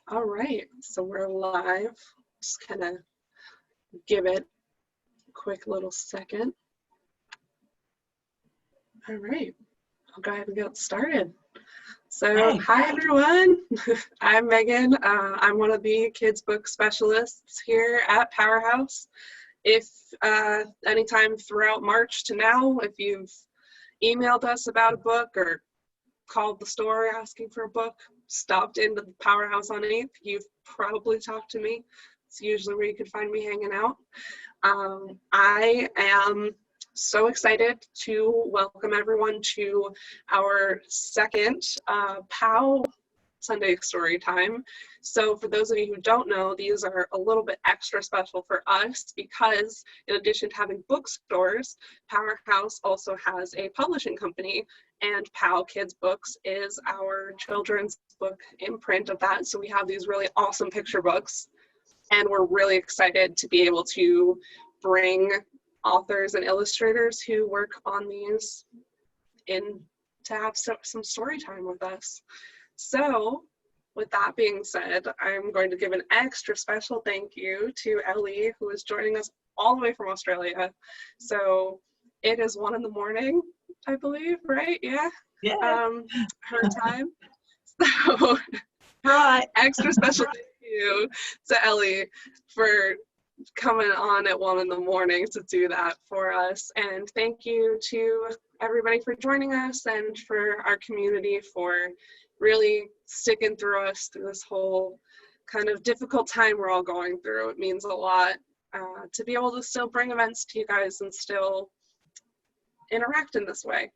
All right, so we're live. Just kind of give it a quick little second. All right, I'll go ahead and get started. So, hi everyone. I'm Megan. I'm one of the kids book specialists here at Powerhouse. If anytime throughout March to now, if you've emailed us about a book or called the store asking for a book, stopped into the Powerhouse on 8th, you've probably talked to me. It's usually where you can find me hanging out. I am so excited to welcome everyone to our second POW Sunday story time. So for those of you who don't know, these are a little bit extra special for us because in addition to having bookstores, Powerhouse also has a publishing company, and POW Kids Books is our children's book imprint of that. So we have these really awesome picture books, and we're really excited to be able to bring authors and illustrators who work on these in to have some story time with us. So with that being said, I'm going to give an extra special thank you to Ellie, who is joining us all the way from Australia. So it is 1 a.m, I believe, right? Yeah. Her time. So right. Extra special thank you to Ellie for coming on at 1 a.m. to do that for us. And thank you to everybody for joining us and for our community for really sticking through us through this whole kind of difficult time we're all going through. It means a lot to be able to still bring events to you guys and still interact in this way.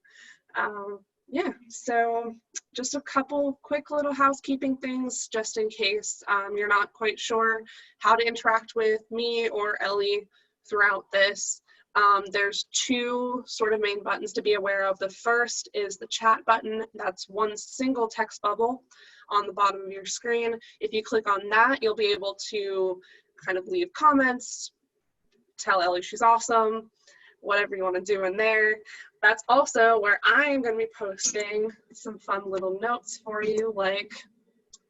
Yeah, so just a couple quick little housekeeping things just in case you're not quite sure how to interact with me or Ellie throughout this. There's 2 sort of main buttons to be aware of. The first is the chat button. That's one single text bubble on the bottom of your screen. If you click on that, you'll be able to kind of leave comments, tell Ellie she's awesome, whatever you want to do in there. That's also where I am going to be posting some fun little notes for you, like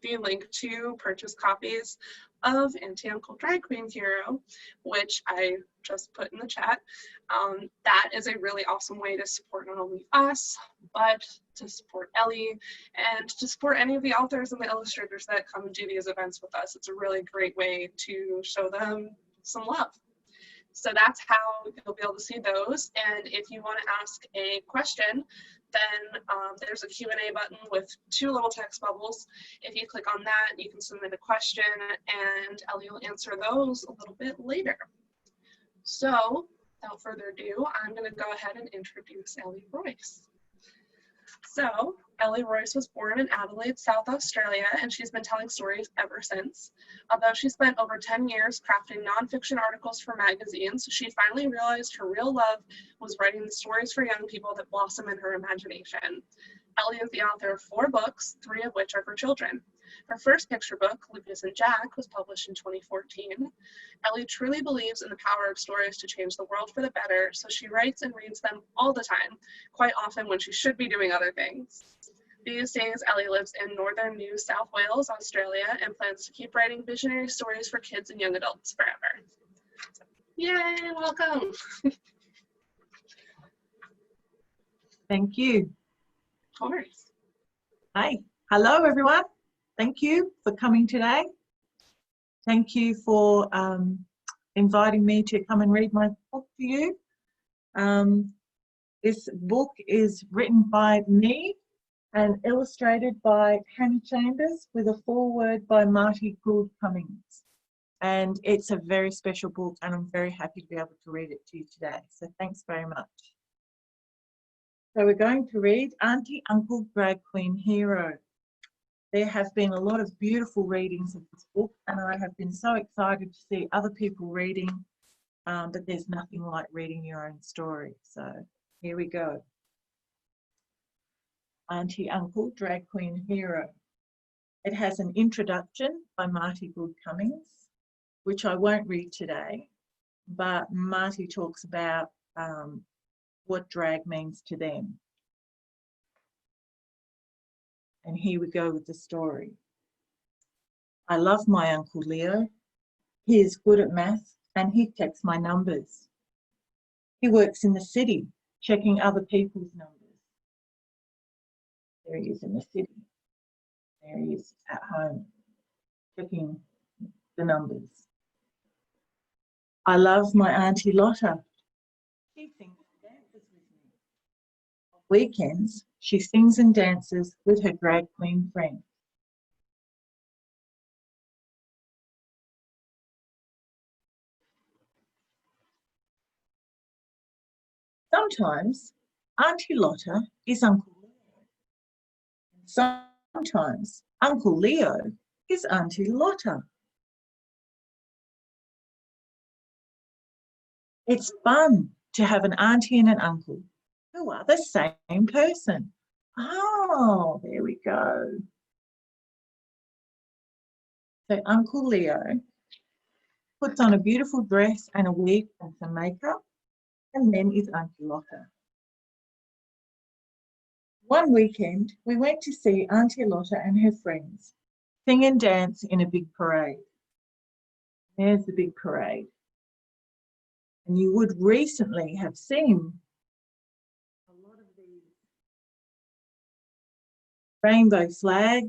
the link to purchase copies of Auntie, Uncle, Drag Queen Hero, which I just put in the chat. That is a really awesome way to support not only us, but to support Ellie and to support any of the authors and the illustrators that come and do these events with us. It's a really great way to show them some love. So that's how you'll be able to see those. And if you want to ask a question, then there's a Q&A button with 2 little text bubbles. If you click on that, you can submit a question and Ellie will answer those a little bit later. So without further ado, I'm going to go ahead and introduce Ellie Royce. So Ellie Royce was born in Adelaide, South Australia, and she's been telling stories ever since. Although she spent over 10 years crafting nonfiction articles for magazines, she finally realized her real love was writing the stories for young people that blossom in her imagination. Ellie is the author of 4 books, 3 of which are for children. Her first picture book, Lucas and Jack, was published in 2014. Ellie truly believes in the power of stories to change the world for the better, so she writes and reads them all the time, quite often when she should be doing other things. These days, Ellie lives in northern New South Wales, Australia, and plans to keep writing visionary stories for kids and young adults forever. So, yay, welcome. Thank you. Of course. Hey, hello everyone. Thank you for coming today. Thank you for inviting me to come and read my book to you. This book is written by me and illustrated by Hannah Chambers with a foreword by Marty Gould Cummings. And it's a very special book and I'm very happy to be able to read it to you today. So thanks very much. So we're going to read Auntie, Uncle, Drag Queen Hero. There have been a lot of beautiful readings of this book and I have been so excited to see other people reading, but there's nothing like reading your own story. So here we go. Auntie, Uncle, Drag Queen Hero. It has an introduction by Marty Gould Cummings, which I won't read today, but Marty talks about what drag means to them. And here we go with the story. I love my Uncle Leo. He is good at maths and he checks my numbers. He works in the city, checking other people's numbers. There he is in the city. There he is at home, checking the numbers. I love my Auntie Lotta. She sings and dances with me. On weekends, she sings and dances with her drag queen friend. Sometimes Auntie Lotta is Uncle Leo. Sometimes Uncle Leo is Auntie Lotta. It's fun to have an auntie and an uncle who are the same person. Oh, there we go. So Uncle Leo puts on a beautiful dress and a wig and some makeup, and then is Auntie Lotta. One weekend, we went to see Auntie Lotta and her friends sing and dance in a big parade. There's the big parade. And you would recently have seen a lot of these rainbow flags.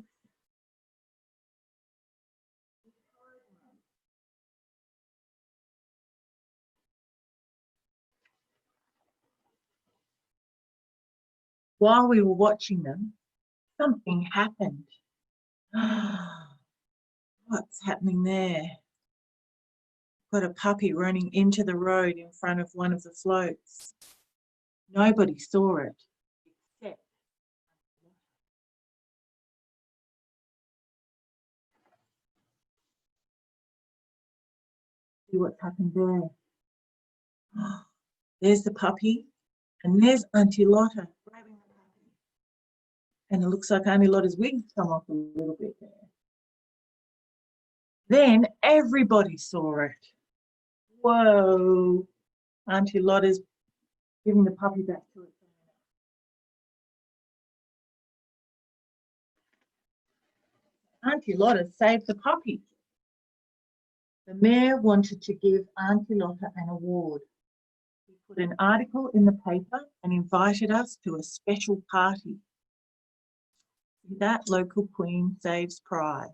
While we were watching them, something happened. What's happening there? Got a puppy running into the road in front of one of the floats. Nobody saw it except see what's happened there. There's the puppy, and there's Auntie Lotta grabbing the puppy. And it looks like Auntie Lotta's wig's come off a little bit there. Then everybody saw it. Whoa! Auntie Lotta's giving the puppy back to its owner. Auntie Lotta saved the puppy. The mayor wanted to give Auntie Lotta an award. He put an article in the paper and invited us to a special party. That local queen saves pride.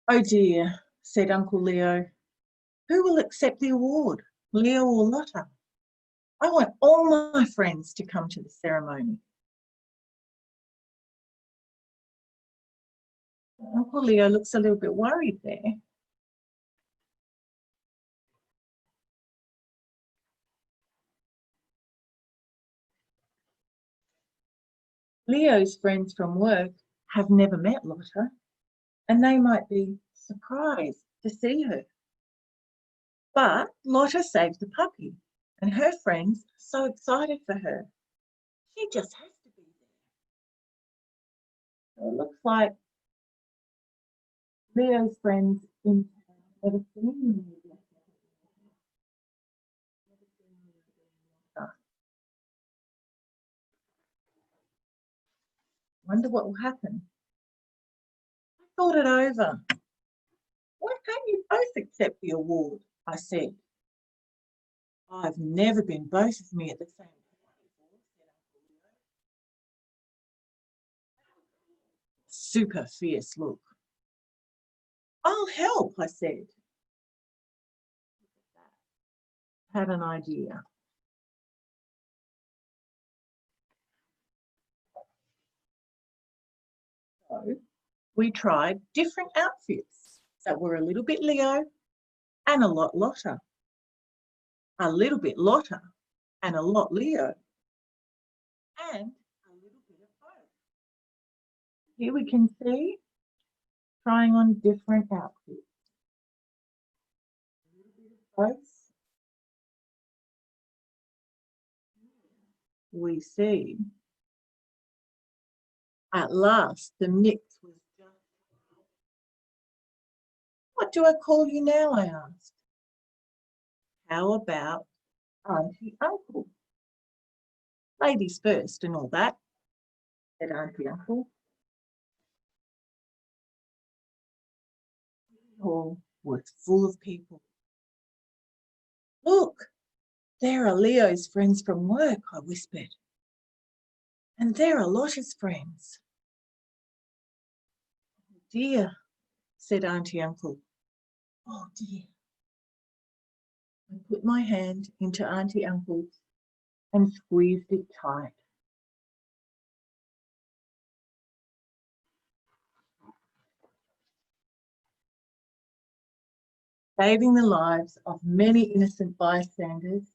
Oh dear, said Uncle Leo. Who will accept the award, Leo or Lotta? I want all my friends to come to the ceremony. Uncle Leo looks a little bit worried there. Leo's friends from work have never met Lotta, and they might be surprised to see her. But Lotta saved the puppy, and her friends are so excited for her. She just has to be there. So it looks like Leo's friends in town never seen Leo. Wonder what will happen. I thought it over. Why can't you both accept the award? I said. I've never been both of me at the same time before, said Uncle Leo. Super fierce look. I'll help, I said. Had an idea. So we tried different outfits that were a little bit Leo and a lot Lotta. A little bit Lotta and a lot Leo. And a little bit of both. Here we can see trying on different outfits. A little bit of both. We see. At last, the mix was just. What do I call you now? I asked. How about Auntie Uncle? Ladies first and all that, said Auntie Uncle. Hall was full of people. "Look, there are Leo's friends from work," I whispered. "And there are Lotta's friends." "Dear," said Auntie Uncle. "Oh dear." I put my hand into Auntie Uncle's and squeezed it tight. Saving the lives of many innocent bystanders,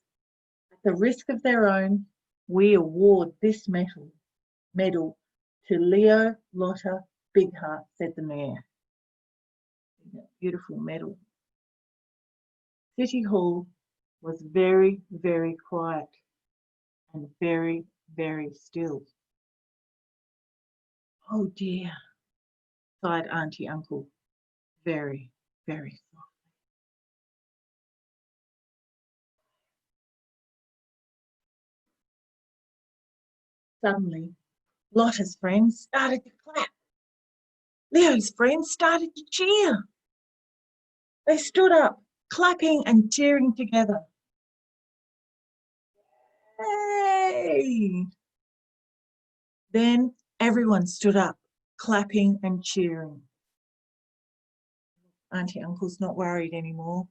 at the risk of their own, we award this medal to Leo, Lotta, Big Heart, said the mayor. Beautiful medal. City Hall was very, very quiet and very, very still. "Oh dear," sighed Auntie Uncle, very, very softly. Suddenly, Lotta's friends started to clap. Leo's friends started to cheer. They stood up, clapping and cheering together. Hey! Then everyone stood up, clapping and cheering. Auntie Uncle's not worried anymore.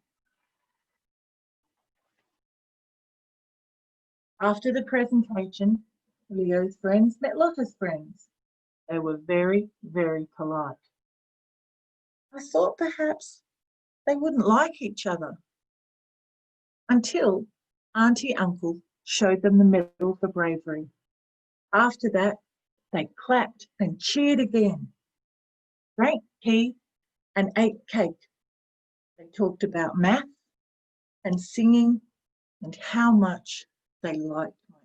After the presentation, Leo's friends met Lotta's friends. They were very, very polite. I thought perhaps they wouldn't like each other, until Auntie Uncle showed them the medal for bravery. After that, they clapped and cheered again, drank tea and ate cake. They talked about math and singing and how much they liked my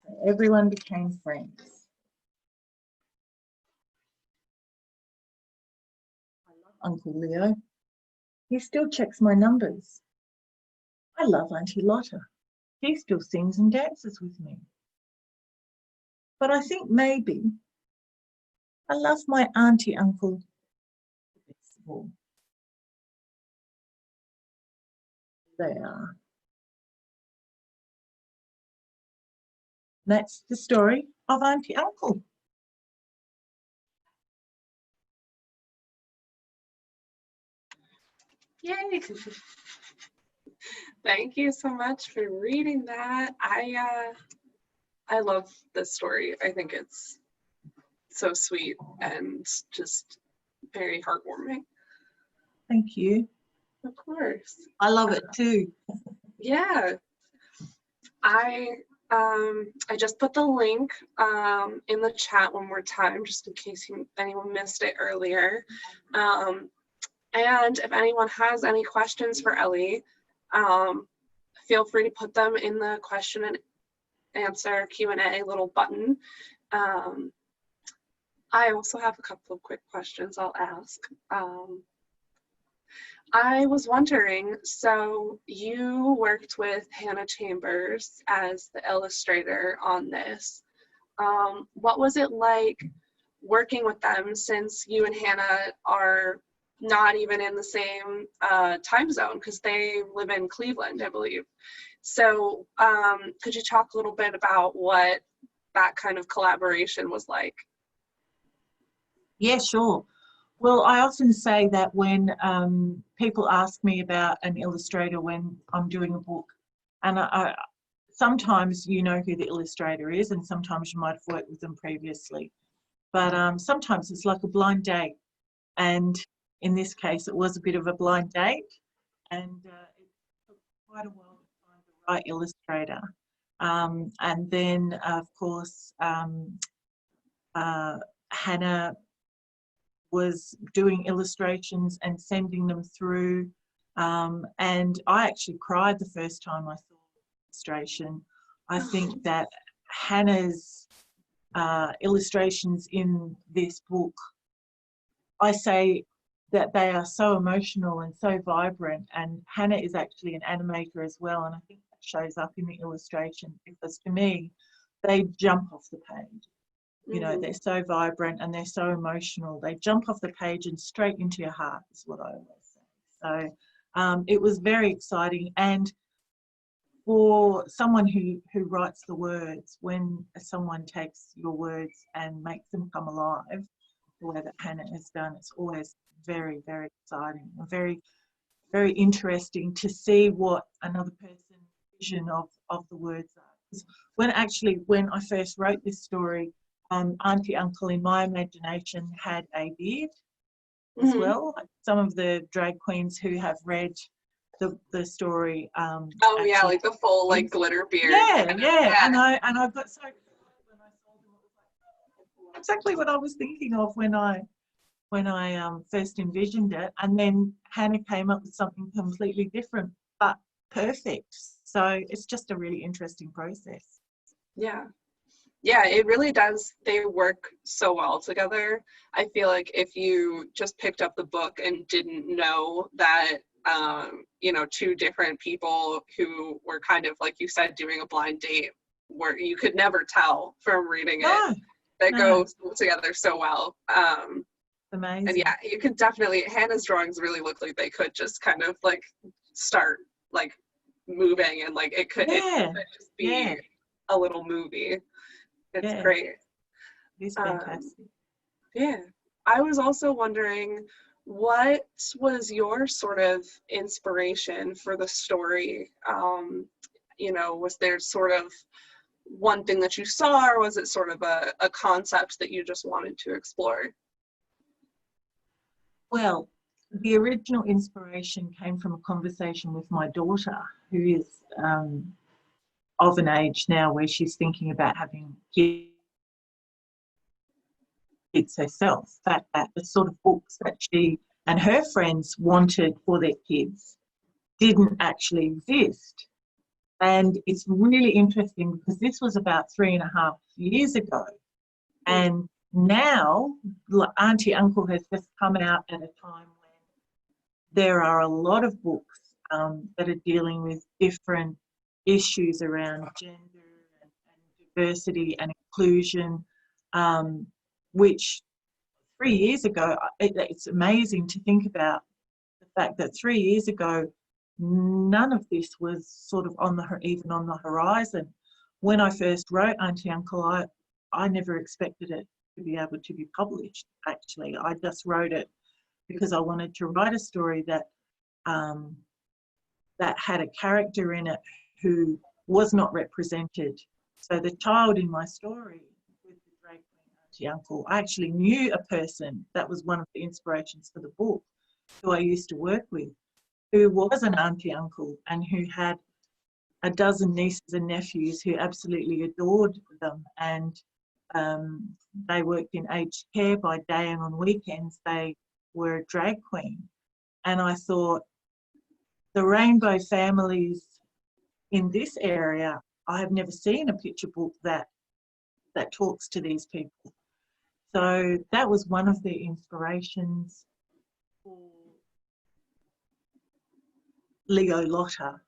auntie. Everyone became friends. I love Uncle Leo. He still checks my numbers. I love Auntie Lotta. She still sings and dances with me. But I think maybe I love my Auntie Uncle a bit more. They are. That's the story of Auntie Uncle. Yay! Thank you so much for reading that. I love this story. I think it's so sweet and just very heartwarming. Thank you. Of course. I love it too. Yeah. I just put the link in the chat one more time, just in case anyone missed it earlier. And if anyone has any questions for Ellie, feel free to put them in the question and answer Q&A little button. I also have a couple of quick questions I'll ask. I was wondering, so you worked with Hannah Chambers as the illustrator on this. What was it like working with them, since you and Hannah are not even in the same time zone, because they live in Cleveland, I believe. So could you talk a little bit about what that kind of collaboration was like? Yeah, sure. Well, I often say that when people ask me about an illustrator when I'm doing a book, and I sometimes you know who the illustrator is, and sometimes you might have worked with them previously, but sometimes it's like a blind date. And in this case, it was a bit of a blind date, and it took quite a while to find the right illustrator. And then, of course, Hannah was doing illustrations and sending them through. And I actually cried the first time I saw the illustration. I think that Hannah's illustrations in this book, I say that they are so emotional and so vibrant, and Hannah is actually an animator as well, and I think that shows up in the illustration, because to me, they jump off the page. You know, they're so vibrant and they're so emotional. They jump off the page and straight into your heart, is what I always say. So it was very exciting. And for someone who writes the words, when someone takes your words and makes them come alive, the way that Hannah has done, it's always very, very exciting and very, very interesting to see what another person's vision of the words are. When I first wrote this story, Auntie Uncle in my imagination had a beard as well. Some of the drag queens who have read the story. Yeah, like the full like glitter beard. Yeah. And I got so excited when I saw them. It was like exactly what I was thinking of when I first envisioned it. And then Hannah came up with something completely different, but perfect. So it's just a really interesting process. Yeah, it really does. They work so well together. I feel like if you just picked up the book and didn't know that, two different people who were kind of, like you said, doing a blind date, where you could never tell from reading it, goes together so well. Amazing. And yeah, you could definitely, Hannah's drawings really look like they could just kind of like start like moving, and like it could just be a little movie. It's great. It's fantastic. Yeah. I was also wondering, what was your sort of inspiration for the story? Was there sort of one thing that you saw, or was it sort of a concept that you just wanted to explore? Well, the original inspiration came from a conversation with my daughter, who is of an age now where she's thinking about having kids herself. That the sort of books that she and her friends wanted for their kids didn't actually exist. And it's really interesting because this was about 3.5 years ago. And now Auntie Uncle has just come out at a time when there are a lot of books that are dealing with different issues around gender and diversity and inclusion, which 3 years ago, it's amazing to think about the fact that 3 years ago, none of this was sort of even on the horizon. When I first wrote Auntie Uncle, I never expected it to be able to be published, actually. I just wrote it because I wanted to write a story that had a character in it who was not represented. So the child in my story with the drag queen Auntie Uncle, I actually knew a person that was one of the inspirations for the book, who I used to work with, who was an Auntie Uncle and who had a dozen nieces and nephews who absolutely adored them. And they worked in aged care by day, and on weekends they were a drag queen. And I thought, the rainbow families in this area, I have never seen a picture book that talks to these people. So that was one of the inspirations for Leo Lotta.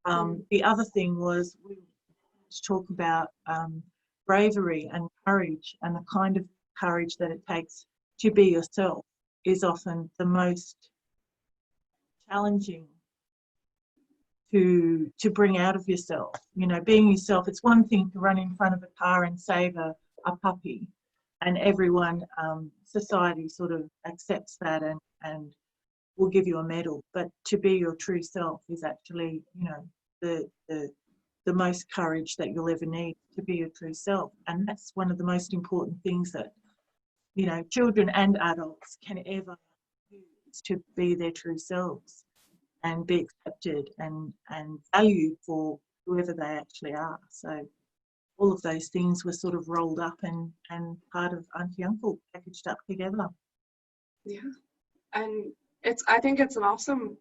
The other thing was we talk about bravery and courage, and the kind of courage that it takes to be yourself is often the most challenging to bring out of yourself. Being yourself, it's one thing to run in front of a car and save a puppy, and everyone, society sort of accepts that and will give you a medal. But to be your true self is actually, the most courage that you'll ever need, to be your true self. And that's one of the most important things that, children and adults can ever do, is to be their true selves and be accepted and valued for whoever they actually are. So all of those things were sort of rolled up and part of Auntie Uncle, packaged up together. Yeah. And I think it's an awesome,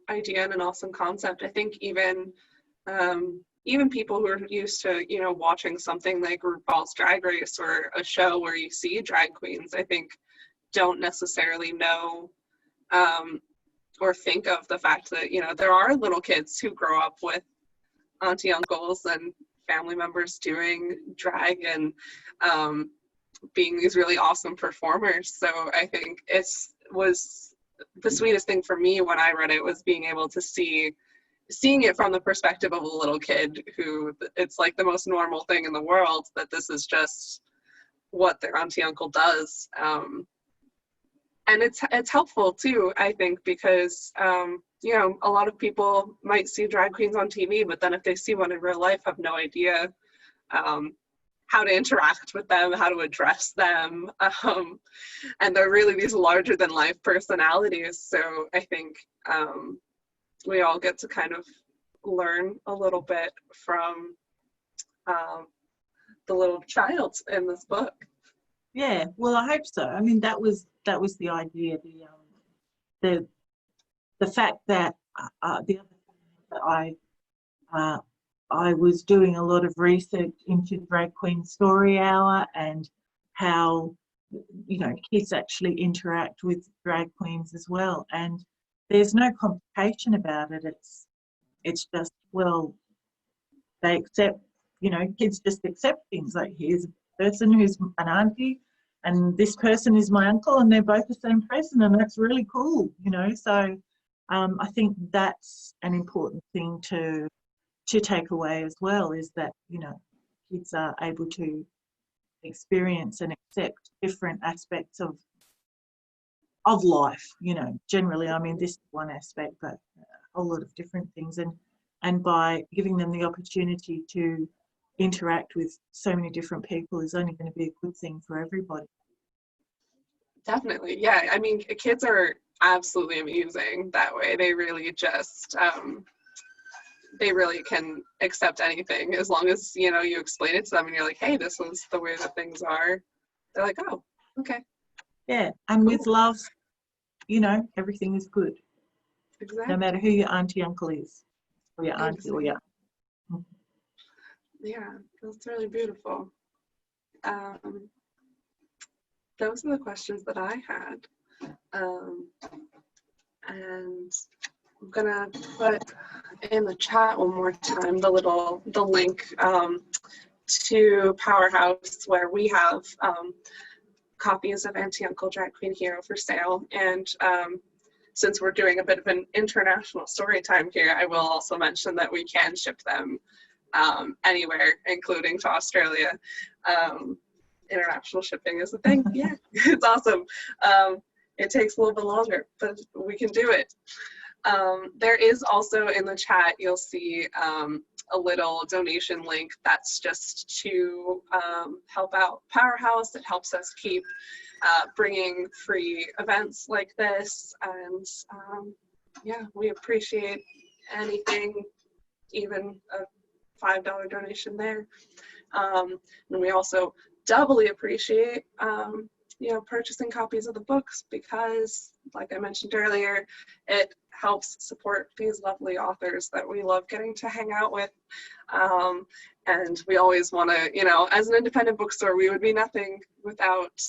idea and an awesome concept. I think even people who are used to, watching something like RuPaul's Drag Race or a show where you see drag queens, I think don't necessarily know or think of the fact that, there are little kids who grow up with auntie uncles and family members doing drag. And being these really awesome performers. So I think was the sweetest thing for me when I read it was being able to seeing it from the perspective of a little kid who it's like the most normal thing in the world, that this is just what their auntie uncle does. And it's helpful too, I think, because you know, a lot of people might see drag queens on TV, but then if they see one in real life, have no idea how to interact with them, how to address them, and they're really these larger than life personalities. So I think we all get to kind of learn a little bit from the little child in this book. Yeah, well, I hope so. I mean, that was the idea. The fact that the other thing that I was doing a lot of research into Drag Queen Story Hour and how, you know, kids actually interact with drag queens as well, and there's no complication about it. It's just, well, they accept, you know, kids just accept things like, here's a person who's an auntie and this person is my uncle and they're both the same person, and that's really cool, you know. So I think that's an important thing to take away as well, is that, you know, kids are able to experience and accept different aspects of life, you know, generally. I mean, this is one aspect, but a whole lot of different things, and by giving them the opportunity to interact with so many different people is only going to be a good thing for everybody. Definitely, yeah. I mean, kids are absolutely amazing that way. They really just they really can accept anything as long as, you know, you explain it to them and you're like, hey, this is the way that things are. They're like, oh, okay. Yeah, and cool. With love, you know, everything is good. Exactly. No matter who your auntie, uncle is, or your auntie, or your... Yeah, that's really beautiful. Those are the questions that I had. And I'm gonna put in the chat one more time the link to Powerhouse, where we have copies of Auntie, Uncle, Drag Queen, Hero for sale. And since we're doing a bit of an international story time here, I will also mention that we can ship them anywhere, including to Australia. International shipping is a thing. Yeah, it's awesome. It takes a little bit longer, but we can do it. There is also in the chat, you'll see a little donation link that's just to help out Powerhouse. It helps us keep bringing free events like this. And yeah, we appreciate anything, even a $5 donation there. And we also doubly appreciate you know, purchasing copies of the books, because like I mentioned earlier, it helps support these lovely authors that we love getting to hang out with. And we always want to, you know, as an independent bookstore, we would be nothing without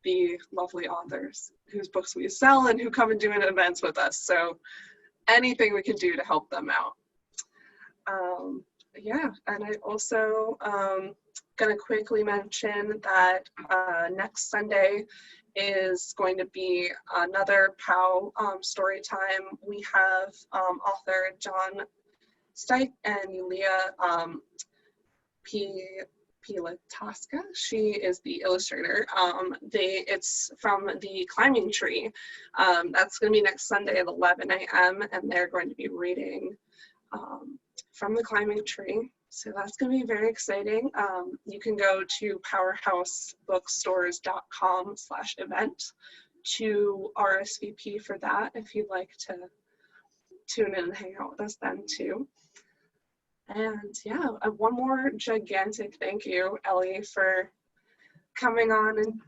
the lovely authors whose books we sell and who come and do events with us. So anything we can do to help them out. Yeah, and I also going to quickly mention that next Sunday is going to be another POW story time. We have author John Stike and Yulia Pilataska. She is the illustrator. It's from The Climbing Tree. That's going to be next Sunday at 11 a.m. and they're going to be reading from The Climbing Tree. So that's going to be very exciting. You can go to powerhousebookstores.com/event to RSVP for that if you'd like to tune in and hang out with us then too. And yeah, one more gigantic thank you, Ellie, for coming on and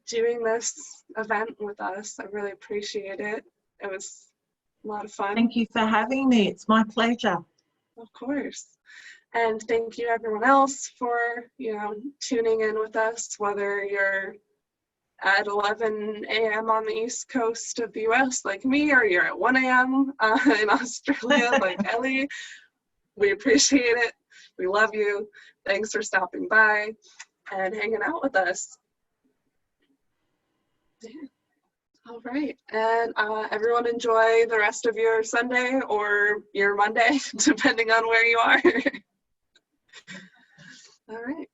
doing this event with us. I really appreciate it. It was a lot of fun. Thank you for having me. It's my pleasure. Of course. And thank you everyone else for, you know, tuning in with us, whether you're at 11 a.m. on the East Coast of the US like me, or you're at 1 a.m. In Australia like Ellie. We appreciate it. We love you. Thanks for stopping by. and hanging out with us. Yeah. All right, and everyone enjoy the rest of your Sunday or your Monday, depending on where you are. All right,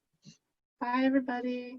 bye everybody.